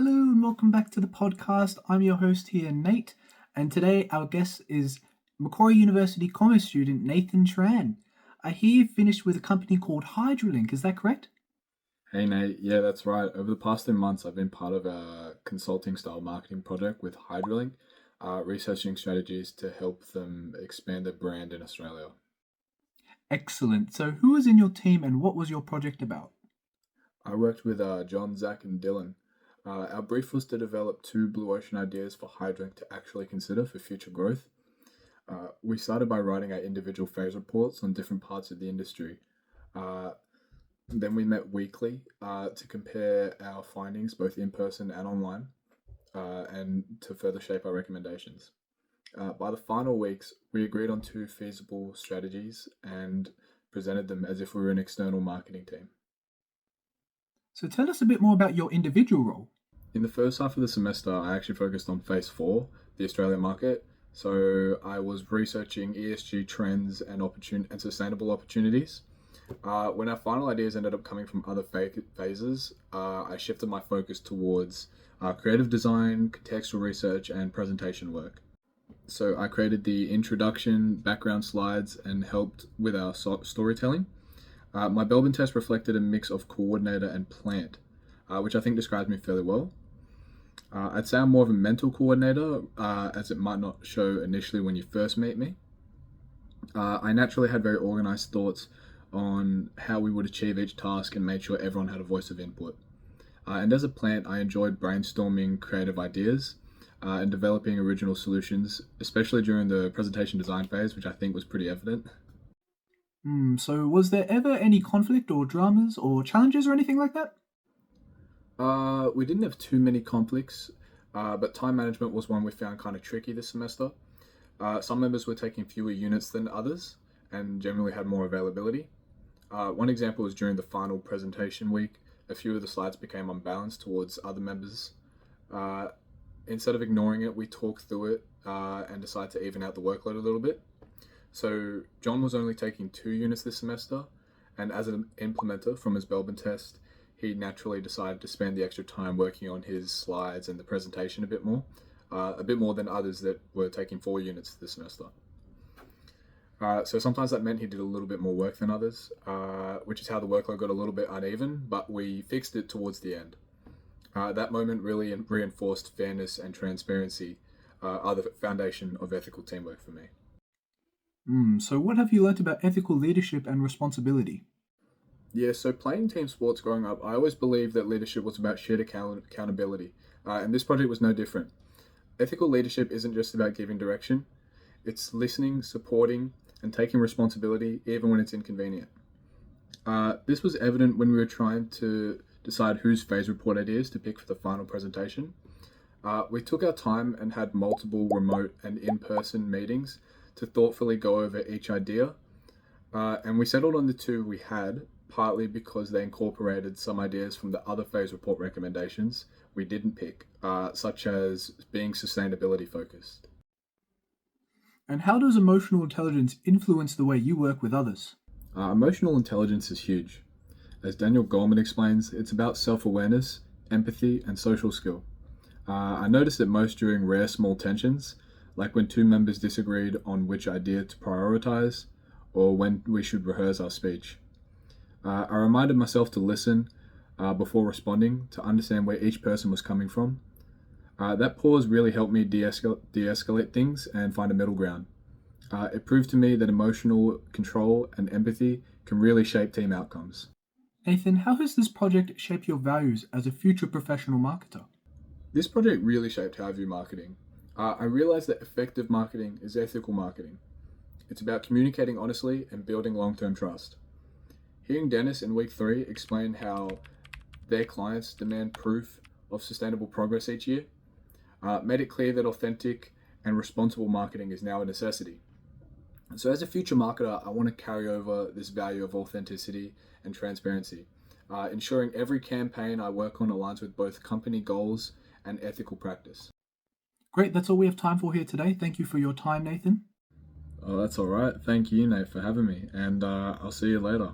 Hello and welcome back to the podcast. I'm your host here, Nate, and today our guest is Macquarie University Commerce student Nathan Tran. I hear you finished with a company called Hydrolink, is that correct? Hey Nate, yeah, that's right. Over the past 2 months, I've been part of a consulting style marketing project with Hydrolink, researching strategies to help them expand their brand in Australia. Excellent. So, who was in your team and what was your project about? I worked with John, Zach, and Dylan. Our brief was to develop two blue ocean ideas for Hydrolink to actually consider for future growth. We started by writing our individual phase reports on different parts of the industry. Uh, then we met weekly to compare our findings both in person and online. And to further shape our recommendations. By the final weeks, we agreed on two feasible strategies and presented them as if we were an external marketing team. So, tell us a bit more about your individual role. In the first half of the semester, I actually focused on phase four, the Australian market. So I was researching ESG trends and sustainable opportunities. When our final ideas ended up coming from other phases, I shifted my focus towards creative design, contextual research, and presentation work. So I created the introduction, background slides, and helped with our storytelling. My Belbin test reflected a mix of coordinator and plant, which I think describes me fairly well. I'd say I'm more of a mental coordinator, as it might not show initially when you first meet me. I naturally had very organized thoughts on how we would achieve each task and made sure everyone had a voice of input. And as a plant, I enjoyed brainstorming creative ideas and developing original solutions, especially during the presentation design phase, which I think was pretty evident. So, was there ever any conflict or dramas or challenges or anything like that? We didn't have too many conflicts, but time management was one we found kind of tricky this semester. Some members were taking fewer units than others and generally had more availability. One example was during the final presentation week, a few of the slides became unbalanced towards other members. Uh, Instead of ignoring it, we talked through it and decided to even out the workload a little bit. So John was only taking 2 units this semester, and as an implementer from his Belbin test, he naturally decided to spend the extra time working on his slides and the presentation a bit more than others that were taking 4 units this semester. So sometimes that meant he did a little bit more work than others, which is how the workload got a little bit uneven, but we fixed it towards the end. That moment really reinforced fairness and transparency are the foundation of ethical teamwork for me. So, what have you learnt about ethical leadership and responsibility? Yeah, so playing team sports growing up, I always believed that leadership was about shared accountability, and this project was no different. Ethical leadership isn't just about giving direction, it's listening, supporting, and taking responsibility even when it's inconvenient. This was evident when we were trying to decide whose phase report ideas to pick for the final presentation. We took our time and had multiple remote and in person meetings to thoughtfully go over each idea. And we settled on the two we had, partly because they incorporated some ideas from the other phase report recommendations we didn't pick, such as being sustainability focused. And how does emotional intelligence influence the way you work with others? Emotional intelligence is huge. As Daniel Goleman explains, it's about self awareness, empathy, and social skill. I noticed it most during rare small tensions, like when two members disagreed on which idea to prioritize or when we should rehearse our speech. I reminded myself to listen before responding to understand where each person was coming from. That pause really helped me de-escalate things and find a middle ground. It proved to me that emotional control and empathy can really shape team outcomes. Nathan, how has this project shaped your values as a future professional marketer? This project really shaped how I view marketing. I realized that effective marketing is ethical marketing. It's about communicating honestly and building long-term trust. Hearing Dennis in week 3 explain how their clients demand proof of sustainable progress each year made it clear that authentic and responsible marketing is now a necessity. So as a future marketer, I want to carry over this value of authenticity and transparency, ensuring every campaign I work on aligns with both company goals and ethical practice. Great, that's all we have time for here today. Thank you for your time, Nathan. Oh, that's all right. Thank you, Nate, for having me, and I'll see you later.